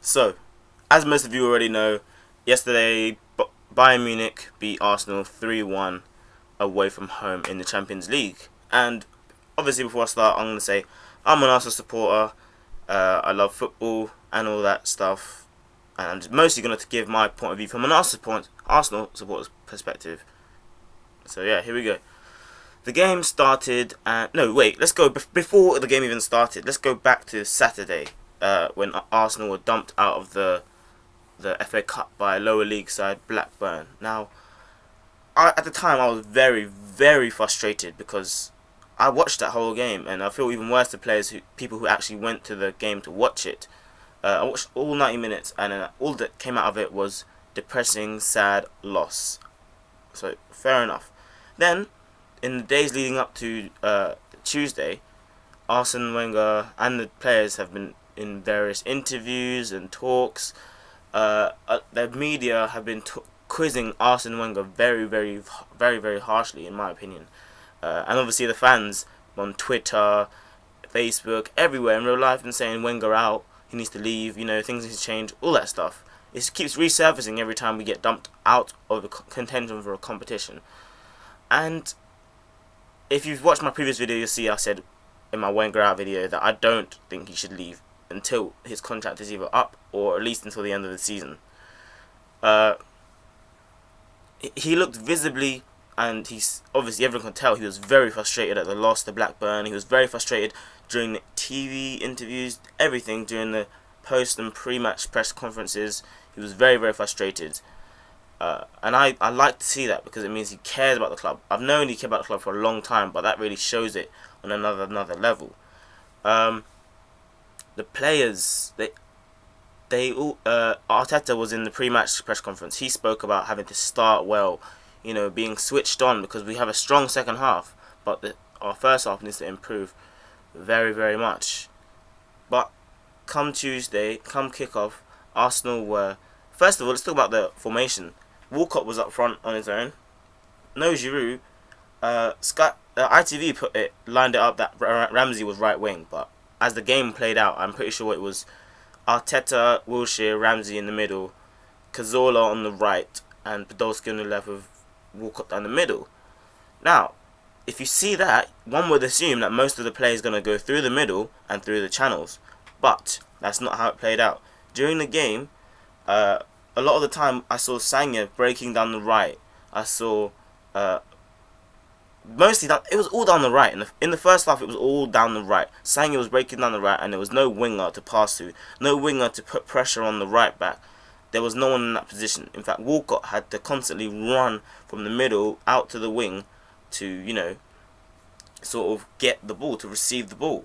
So, as most of you already know, yesterday Bayern Munich beat Arsenal 3-1 away from home in the Champions League. And obviously, before I start, I'm going to say I'm an Arsenal supporter. I love football and all that stuff. And I'm just mostly going to give my point of view from an Arsenal supporter's perspective. So yeah, here we go. The game started, and no, wait. Let's go before the game even started. Let's go back to Saturday, when Arsenal were dumped out of the FA Cup by lower league side Blackburn. Now, at the time, I was very, very frustrated because I watched that whole game, and I feel even worse to people who actually went to the game to watch it. I watched all 90 minutes, and all that came out of it was depressing, sad loss. So fair enough. Then, in the days leading up to Tuesday, Arsene Wenger and the players have been in various interviews and talks. The media have been quizzing Arsene Wenger very, very, very, very harshly, in my opinion. And obviously the fans on Twitter, Facebook, everywhere in real life have been saying Wenger out, he needs to leave, things need to change, all that stuff. It keeps resurfacing every time we get dumped out of the contention for a competition. And if you've watched my previous video, you'll see I said in my Wenger out video that I don't think he should leave until his contract is either up or at least until the end of the season. He looked visibly, and he's obviously, everyone can tell, he was very frustrated at the loss to Blackburn. He was very frustrated during the TV interviews, everything during the post and pre-match press conferences. He was very, very frustrated. And I like to see that because it means he cares about the club. I've known he cared about the club for a long time, but that really shows it on another level. The players, they all, Arteta was in the pre-match press conference. He spoke about having to start well, being switched on because we have a strong second half, but our first half needs to improve very, very much. But come Tuesday, come kickoff, Arsenal were, first of all, let's talk about the formation. Walcott was up front on his own. No Giroud. ITV lined it up that Ramsey was right wing, but as the game played out, I'm pretty sure it was Arteta, Wilshere, Ramsey in the middle, Cazorla on the right, and Podolski on the left with Walcott down the middle. Now, if you see that, one would assume that most of the play is going to go through the middle and through the channels, but that's not how it played out. During the game, a lot of the time I saw Sanya breaking down the right. I saw mostly that it was all down the right. In the first half, it was all down the right. Sanya was breaking down the right, and there was no winger to pass to, no winger to put pressure on the right back. There was no one in that position. In fact, Walcott had to constantly run from the middle out to the wing to, sort of get the ball, to receive the ball.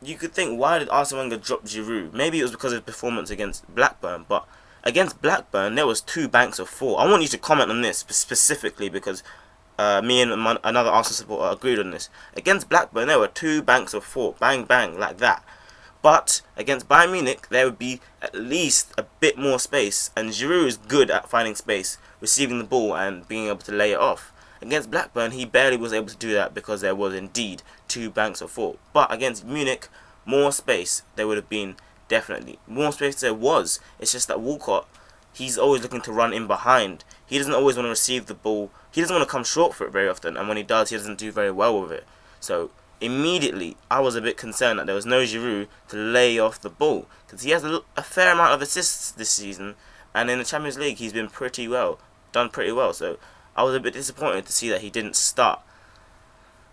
You could think, why did Arsene Wenger drop Giroud? Maybe it was because of his performance against Blackburn, but against Blackburn, there was 2 banks of 4. I want you to comment on this specifically because me and another Arsenal supporter agreed on this. Against Blackburn, there were 2 banks of 4. Bang, bang, like that. But against Bayern Munich, there would be at least a bit more space, and Giroud is good at finding space, receiving the ball, and being able to lay it off. Against Blackburn, he barely was able to do that because there was indeed 2 banks of 4. But against Munich, more space there would have been, definitely. More space there was. It's just that Walcott, he's always looking to run in behind. He doesn't always want to receive the ball. He doesn't want to come short for it very often, and when he does, he doesn't do very well with it. So immediately, I was a bit concerned that there was no Giroud to lay off the ball, because he has a fair amount of assists this season, and in the Champions League, he's been done pretty well. So I was a bit disappointed to see that he didn't start.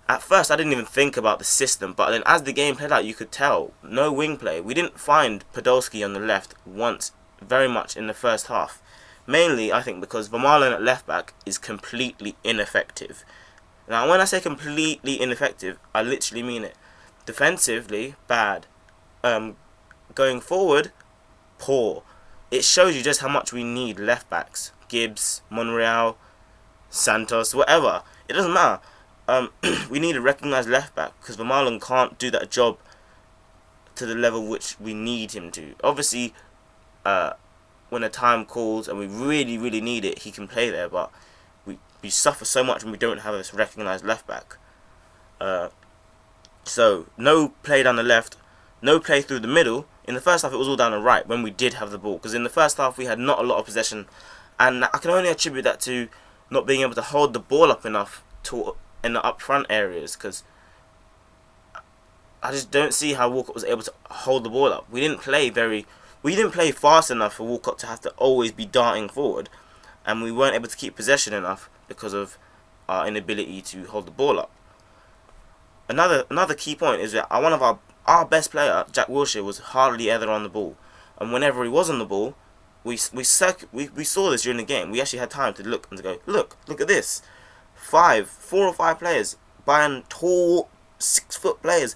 At first, I didn't even think about the system, but then as the game played out, you could tell, no wing play. We didn't find Podolski on the left once, very much in the first half. Mainly, I think, because Vermaelen at left back is completely ineffective. Now, when I say completely ineffective, I literally mean it. Defensively, bad. Going forward, poor. It shows you just how much we need left backs. Gibbs, Monreal, Santos, whatever. It doesn't matter. We need a recognised left back because Vermaelen can't do that job to the level which we need him to. Obviously, when the time calls and we really, really need it, he can play there, but we suffer so much when we don't have this recognised left back. So, no play down the left, no play through the middle. In the first half, it was all down the right when we did have the ball. Because in the first half, we had not a lot of possession. And I can only attribute that to not being able to hold the ball up enough in the up front areas. Because I just don't see how Walcott was able to hold the ball up. We didn't play fast enough for Walcott to have to always be darting forward. And we weren't able to keep possession enough because of our inability to hold the ball up. Another key point is that one of our best player, Jack Wilshere, was hardly ever on the ball, and whenever he was on the ball, we saw this during the game. We actually had time to look and to go, look at this, 4 or 5 players, Bayern tall 6-foot players,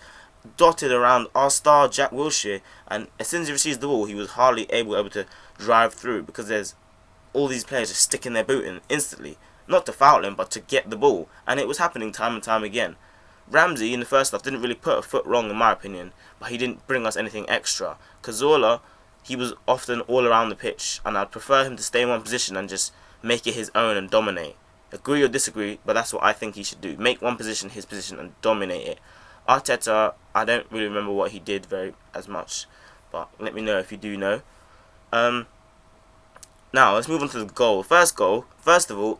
dotted around our star Jack Wilshere, and as soon as he receives the ball, he was hardly able to drive through because there's all these players just sticking their boot in instantly, not to foul him, but to get the ball, and it was happening time and time again. Ramsey in the first half didn't really put a foot wrong in my opinion, but he didn't bring us anything extra. Cazorla, he was often all around the pitch, and I'd prefer him to stay in one position and just make it his own and dominate. Agree or disagree, but that's what I think he should do. Make one position his position and dominate it. Arteta, I don't really remember what he did as much, but let me know if you do know. Now let's move on to the goal. First of all,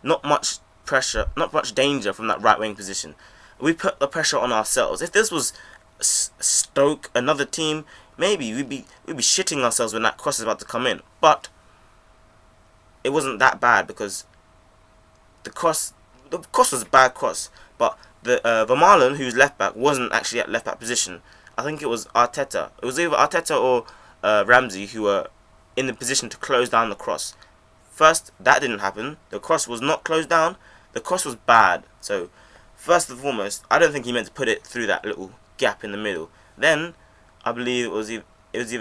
not much pressure, not much danger from that right wing position. We put the pressure on ourselves. If this was Stoke, another team, maybe we'd be shitting ourselves when that cross is about to come in. But it wasn't that bad because the cross was a bad cross. But the Vermaelen, who's left back, wasn't actually at left back position. I think it was Arteta. It was either Arteta or Ramsey who were in the position to close down the cross. First, that didn't happen. The cross was not closed down. The cross was bad. So first and foremost, I don't think he meant to put it through that little gap in the middle. Then, I believe it was either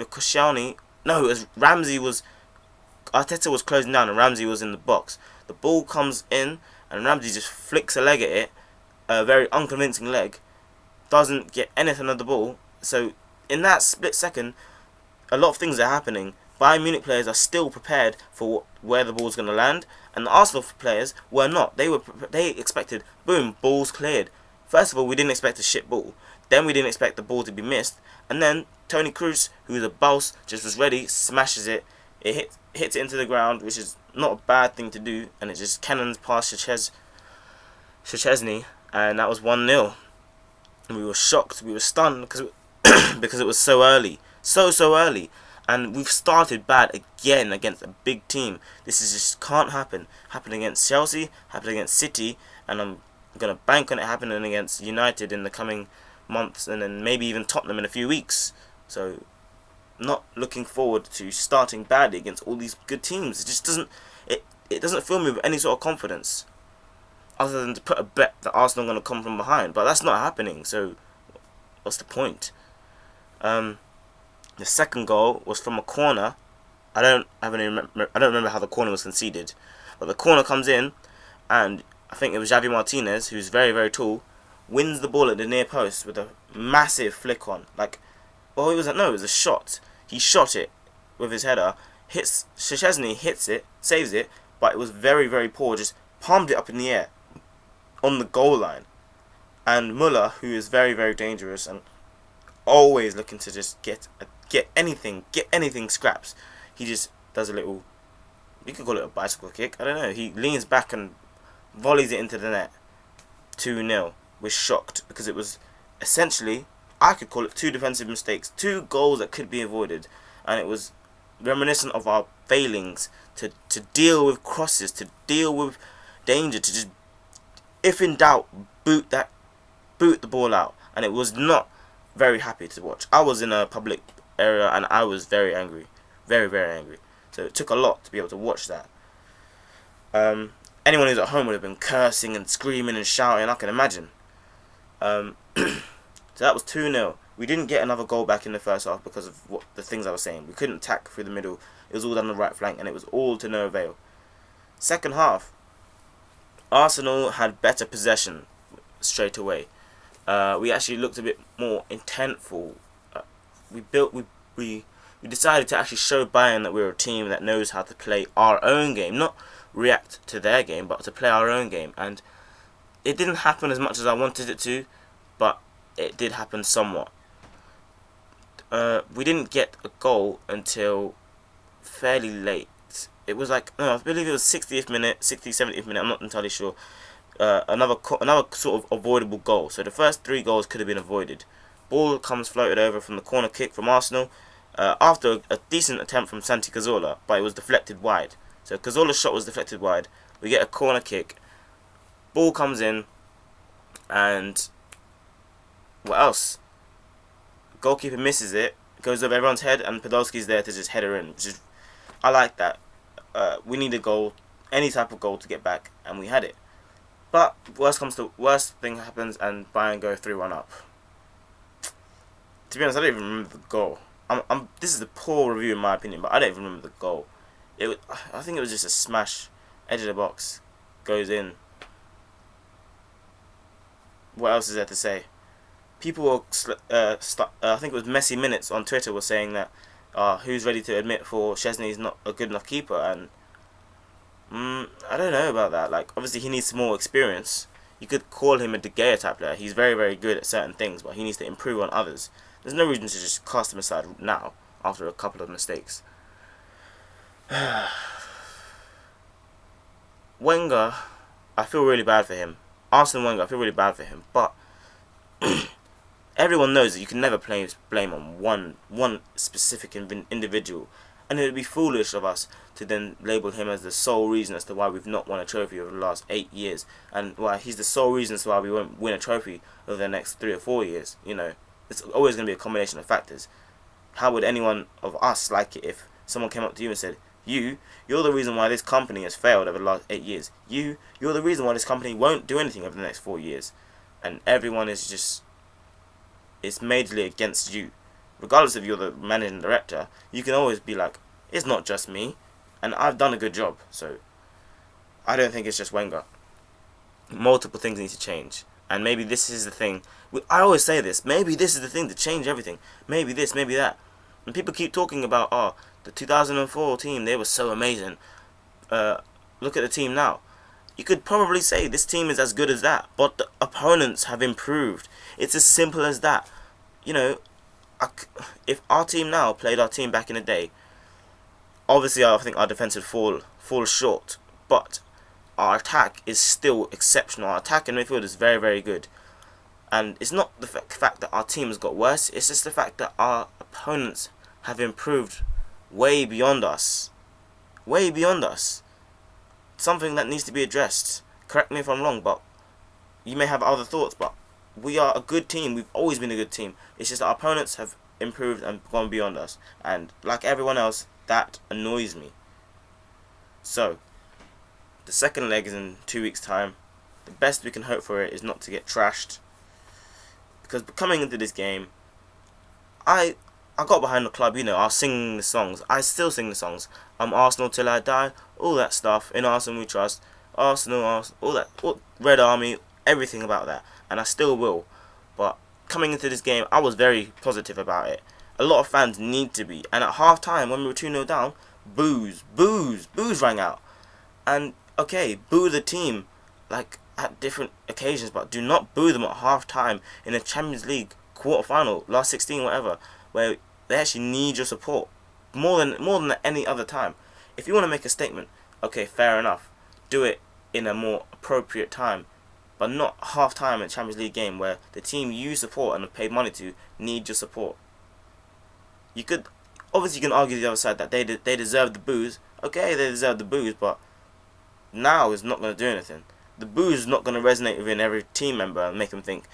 Koscielny. No, it was Ramsey Arteta was closing down and Ramsey was in the box. The ball comes in and Ramsey just flicks a leg at it, a very unconvincing leg, doesn't get anything of the ball. So in that split second, a lot of things are happening. Bayern Munich players are still prepared for where the ball's going to land, and the Arsenal players were not. They expected, boom, ball's cleared. First of all, we didn't expect a shit ball. Then we didn't expect the ball to be missed. And then Toni Kroos, who is a boss, just was ready, smashes it. It hits it into the ground, which is not a bad thing to do, and it just cannons past Szczesny, and that was 1-0. And we were shocked, we were stunned because it was so early, so early. And we've started bad again against a big team. This is just can't happen. Happen against Chelsea, happen against City, and I'm going to bank on it happening against United in the coming months, and then maybe even Tottenham in a few weeks. So, not looking forward to starting badly against all these good teams. It just doesn't fill me with any sort of confidence, other than to put a bet that Arsenal are going to come from behind. But that's not happening. So, what's the point? The second goal was from a corner. I don't remember how the corner was conceded, but the corner comes in, and I think it was Javi Martinez, who's very, very tall, wins the ball at the near post with a massive flick on. It was a shot. He shot it with his header. Szczesny hits it, saves it, but it was very, very poor. Just palmed it up in the air on the goal line. And Muller, who is very, very dangerous and always looking to just get anything scraps, he just does a little, you could call it a bicycle kick, I don't know. He leans back and volleys it into the net. 2-0. We're shocked because it was essentially, I could call it 2 defensive mistakes, 2 goals that could be avoided, and it was reminiscent of our failings to deal with crosses, to deal with danger, to just, if in doubt, boot the ball out. And it was not very happy to watch. I was in a public area and I was very angry, very, very angry. So it took a lot to be able to watch that. Anyone who's at home would have been cursing and screaming and shouting, I can imagine. So that was 2-0. We didn't get another goal back in the first half because of the things I was saying. We couldn't attack through the middle. It was all down the right flank and it was all to no avail. Second half, Arsenal had better possession straight away. We actually looked a bit more intentful. We decided to actually show Bayern that we're a team that knows how to play our own game, not react to their game, but to play our own game. And it didn't happen as much as I wanted it to, but it did happen somewhat. we didn't get a goal until fairly late. It was like, no, I believe it was 60th minute, 60th, 70th minute. I'm not entirely sure. Another sort of avoidable goal. So the first 3 goals could have been avoided. Ball comes floated over from the corner kick from Arsenal after a decent attempt from Santi Cazorla, but it was deflected wide. So Cazorla's shot was deflected wide. We get a corner kick. Ball comes in, and what else? Goalkeeper misses it, goes over everyone's head, and Podolski's there to just head her in. Which is, I like that. We need a goal, any type of goal to get back, and we had it. But worst thing happens, and Bayern go 3-1 up. To be honest, I don't even remember the goal. This is a poor review in my opinion, but I don't even remember the goal. I think it was just a smash, edge of the box, goes in. What else is there to say? People were, I think it was Messy Minutes on Twitter was saying that, who's ready to admit for Szczesny's not a good enough keeper, and I don't know about that. Like, obviously he needs some more experience. You could call him a De Gea type player. He's very, very good at certain things, but he needs to improve on others. There's no reason to just cast him aside now after a couple of mistakes. Wenger, I feel really bad for him. Arsene Wenger, I feel really bad for him, but everyone knows that you can never blame on one specific individual, and it would be foolish of us to then label him as the sole reason as to why we've not won a trophy over the last 8 years, and why he's the sole reason as to why we won't win a trophy over the next 3 or 4 years. You know, it's always going to be a combination of factors. How would anyone of us like it if someone came up to you and said, you're the reason why this company has failed over the last 8 years. You're the reason why this company won't do anything over the next 4 years. And everyone is just, it's majorly against you. Regardless if you're the managing director, you can always be like, it's not just me, and I've done a good job. So I don't think it's just Wenger. Multiple things need to change. And maybe this is the thing. I always say this. Maybe this is the thing to change everything. Maybe this, maybe that. And people keep talking about, the 2004 team, they were so amazing. Look at the team now. You could probably say this team is as good as that, but the opponents have improved. It's as simple as that. You know, if our team now played our team back in the day, obviously I think our defense would fall short, but our attack is still exceptional. Our attack and midfield is very, very good. And it's not the fact that our team has got worse, it's just the fact that our opponents have improved way beyond us. Way beyond us. Something that needs to be addressed. Correct me if I'm wrong, but you may have other thoughts, but we are a good team. We've always been a good team. It's just that our opponents have improved and gone beyond us. And like everyone else, that annoys me. So, the second leg is in 2 weeks' time. The best we can hope for it is not to get trashed. Because coming into this game, I got behind the club, you know, I was singing the songs. I still sing the songs. I'm Arsenal till I die, all that stuff. In Arsenal we trust. Arsenal, all that. Red Army, everything about that. And I still will. But coming into this game, I was very positive about it. A lot of fans need to be. And at half time, when we were 2-0 down, boos rang out. And, okay, boo the team, like, at different occasions, but do not boo them at half time in a Champions League quarter-final, last 16, whatever, where they actually need your support more than any other time. If you want to make a statement, okay, fair enough, do it in a more appropriate time, but not half time in a Champions League game where the team you support and have paid money to need your support. You could obviously, you can argue the other side that they deserve the boos. Okay, they deserve the boos, but now is not going to do anything. The boos is not going to resonate within every team member and make them think,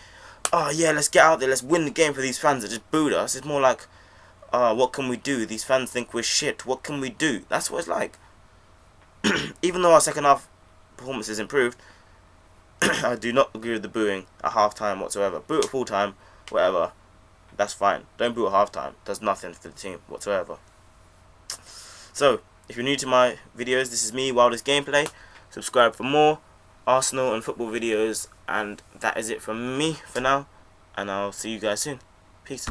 oh yeah, let's get out there, let's win the game for these fans that just booed us. It's more like, what can we do? These fans think we're shit. What can we do? That's what it's like. Even though our second half performance is improved, I do not agree with the booing at half time whatsoever. Boo at full time, whatever. That's fine. Don't boo at half time. Does nothing for the team whatsoever. So, if you're new to my videos, this is me, Wildest Gameplay. Subscribe for more Arsenal and football videos, and that is it from me for now, and I'll see you guys soon. Peace.